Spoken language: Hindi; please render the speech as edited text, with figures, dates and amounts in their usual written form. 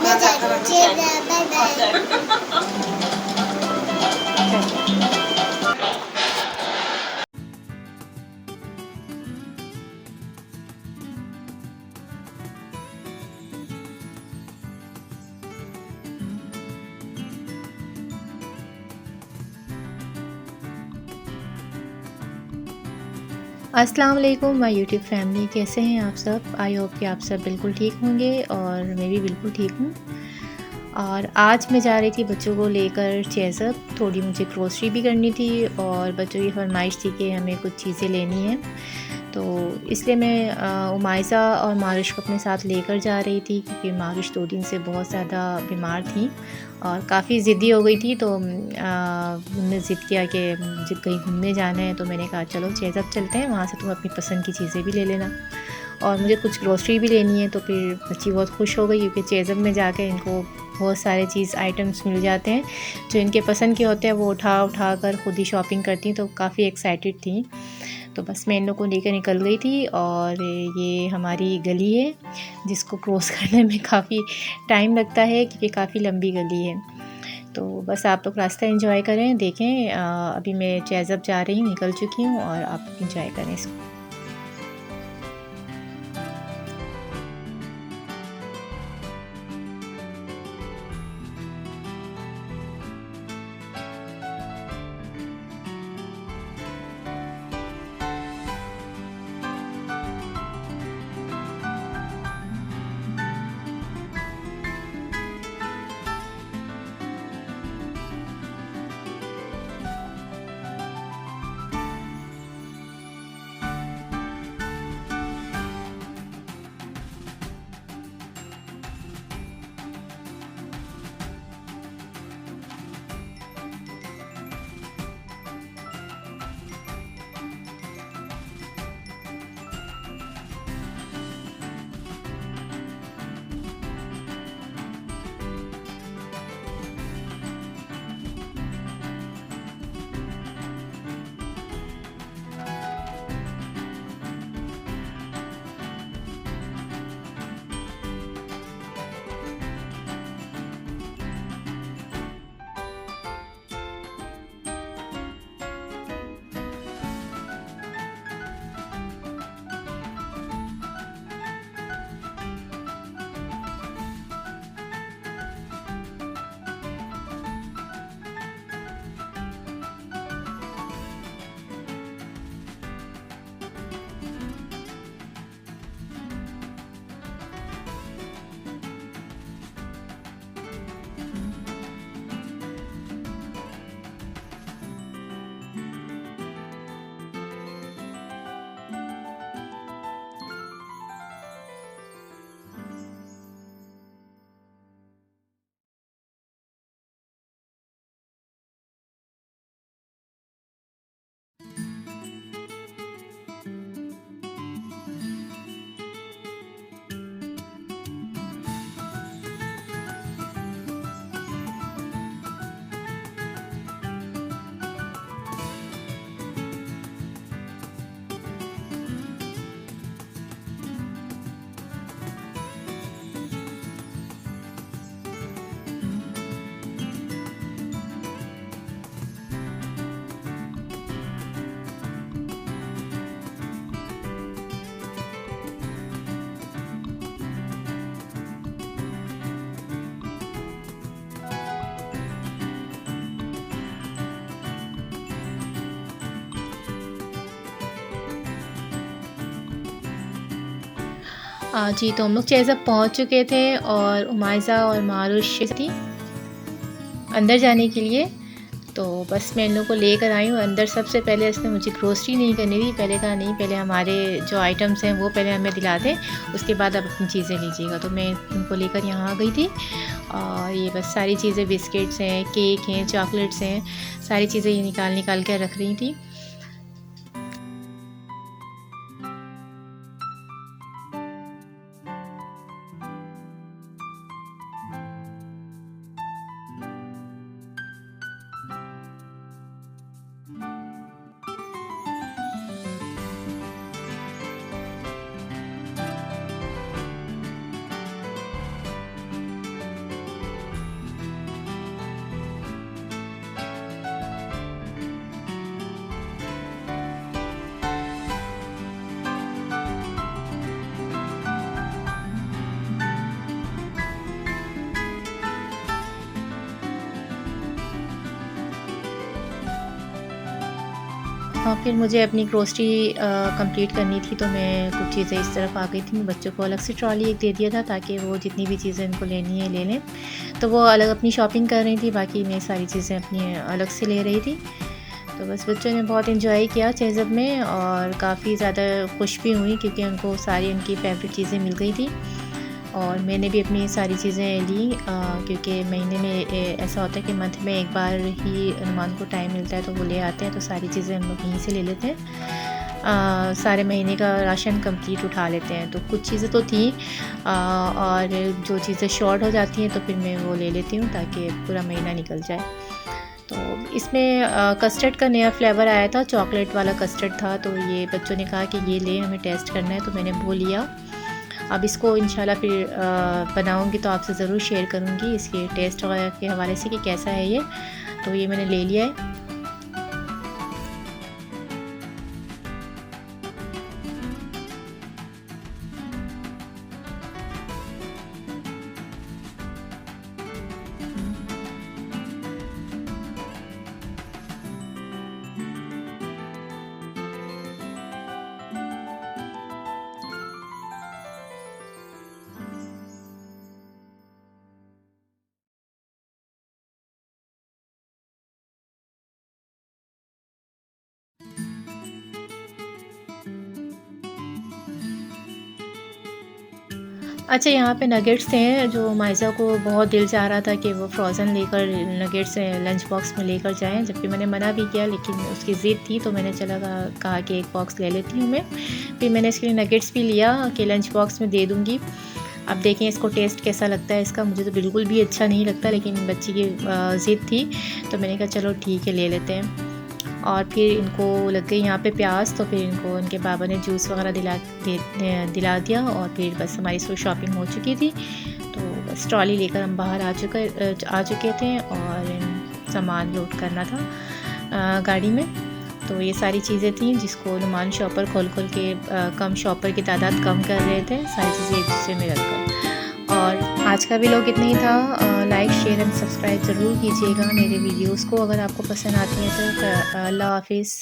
मैं जाती हूँ, बाय बाय। अस्सलाम वालेकुम माय यूट्यूब फैमिली, कैसे हैं आप सब। आई होप कि आप सब बिल्कुल ठीक होंगे और मैं भी बिल्कुल ठीक हूँ। और आज मैं जा रही थी बच्चों को लेकर चेज़अप। थोड़ी मुझे ग्रोसरी भी करनी थी और बच्चों की फरमाइश थी कि हमें कुछ चीज़ें लेनी हैं, तो इसलिए मैं उमाइसा और मारिश को अपने साथ लेकर जा रही थी, क्योंकि मारिश 2 दिन से बहुत ज़्यादा बीमार थी और काफ़ी ज़िद्दी हो गई थी। तो उन्होंने ज़िद किया कि मुझे कहीं घूमने जाना है, तो मैंने कहा चलो चेज़अप चलते हैं, वहाँ से तुम अपनी पसंद की चीज़ें भी ले लेना। और मुझे कुछ ग्रोसरी भी लेनी है, तो फिर बच्ची बहुत खुश हो गई, क्योंकि चेज़अप में जाकर इनको बहुत सारे चीज़ आइटम्स मिल जाते हैं जो इनके पसंद के होते हैं। वो उठा कर ख़ुद ही शॉपिंग करती हैं, तो काफ़ी एक्साइटेड थी। तो बस मैं इन लोगों को लेकर निकल गई थी और ये हमारी गली है जिसको क्रॉस करने में काफ़ी टाइम लगता है, क्योंकि काफ़ी लंबी गली है। तो बस आप लोग रास्ता एंजॉय करें, देखें। अभी मैं चेज़अप जा रही हूँ, निकल चुकी हूँ, और आप एंजॉय करें इसको। जी, तो हम लोग चेज़अप पहुँच चुके थे और उमाइसा और मारुश थी अंदर जाने के लिए। तो बस मैं इन लोगों को लेकर आई हूँ अंदर। सबसे पहले इसने मुझे ग्रोसरी नहीं करनी थी। पहले कहा नहीं, पहले हमारे जो आइटम्स हैं वो पहले हमें दिला दें, उसके बाद आप अपनी चीज़ें लीजिएगा। तो मैं उनको लेकर यहाँ आ गई थी और ये बस सारी चीज़ें, बिस्किट्स हैं, केक हैं, चॉकलेट्स हैं, सारी चीज़ें ये निकाल कर रख रही थी। फिर मुझे अपनी ग्रोसरी कंप्लीट करनी थी, तो मैं कुछ चीज़ें इस तरफ आ गई थी। मैं बच्चों को अलग से ट्रॉली एक दे दिया था ताकि वो जितनी भी चीज़ें इनको लेनी है ले लें। तो वो अलग अपनी शॉपिंग कर रही थी, बाकी मैं सारी चीज़ें अपनी अलग से ले रही थी। तो बस बच्चों ने बहुत एंजॉय किया चेज़अप में और काफ़ी ज़्यादा खुश भी हुई क्योंकि उनको सारी उनकी फ़ेवरेट चीज़ें मिल गई थी। और मैंने भी अपनी सारी चीज़ें ली क्योंकि महीने में ऐसा होता है कि मंथ में एक बार ही अनुमान को टाइम मिलता है तो वो ले आते हैं, तो सारी चीज़ें हम लोग यहीं से ले लेते हैं। सारे महीने का राशन कंप्लीट उठा लेते हैं। तो कुछ चीज़ें तो थी और जो चीज़ें शॉर्ट हो जाती हैं तो फिर मैं वो ले लेती हूँ ताकि पूरा महीना निकल जाए। तो इसमें कस्टर्ड का नया फ्लेवर आया था, चॉकलेट वाला कस्टर्ड था, तो ये बच्चों ने कहा कि ये ले हमें टेस्ट करना है, तो मैंने वो लिया। अब इसको इंशाल्लाह फिर बनाऊंगी तो आपसे ज़रूर शेयर करूंगी इसके टेस्ट वगैरह के हवाले से कि कैसा है ये। तो ये मैंने ले लिया है। अच्छा, यहाँ पे नगेट्स थे जो माइज़ा को बहुत दिल चाह रहा था कि वो फ्रोज़न लेकर नगेट्स लंच बॉक्स में लेकर जाएँ, जबकि मैंने मना भी किया लेकिन उसकी ज़िद थी तो मैंने कहा कि एक बॉक्स ले लेती हूँ मैं। फिर मैंने इसके लिए नगेट्स भी लिया कि लंच बॉक्स में दे दूँगी। अब देखें इसको टेस्ट कैसा लगता है इसका। मुझे तो बिल्कुल भी अच्छा नहीं लगता लेकिन बच्ची की ज़िद थी तो मैंने कहा चलो ठीक है ले लेते हैं। और फिर इनको लग गई यहाँ पे प्यास, तो फिर इनको उनके बाबा ने जूस वगैरह दिला दिया और फिर बस हमारी शॉपिंग हो चुकी थी। तो बस ट्रॉली लेकर हम बाहर आ चुके थे और सामान लोड करना था गाड़ी में। तो ये सारी चीज़ें थी जिसको नुमान शॉपर खोल के कम शॉपर की तादाद कम कर रहे थे, सारी चीज़ें एक दूसरे में रखकर। और आज का व्लॉग इतना ही था। लाइक शेयर एंड सब्सक्राइब ज़रूर कीजिएगा मेरे वीडियोस को अगर आपको पसंद आती हैं तो। अल्लाह हाफिज़।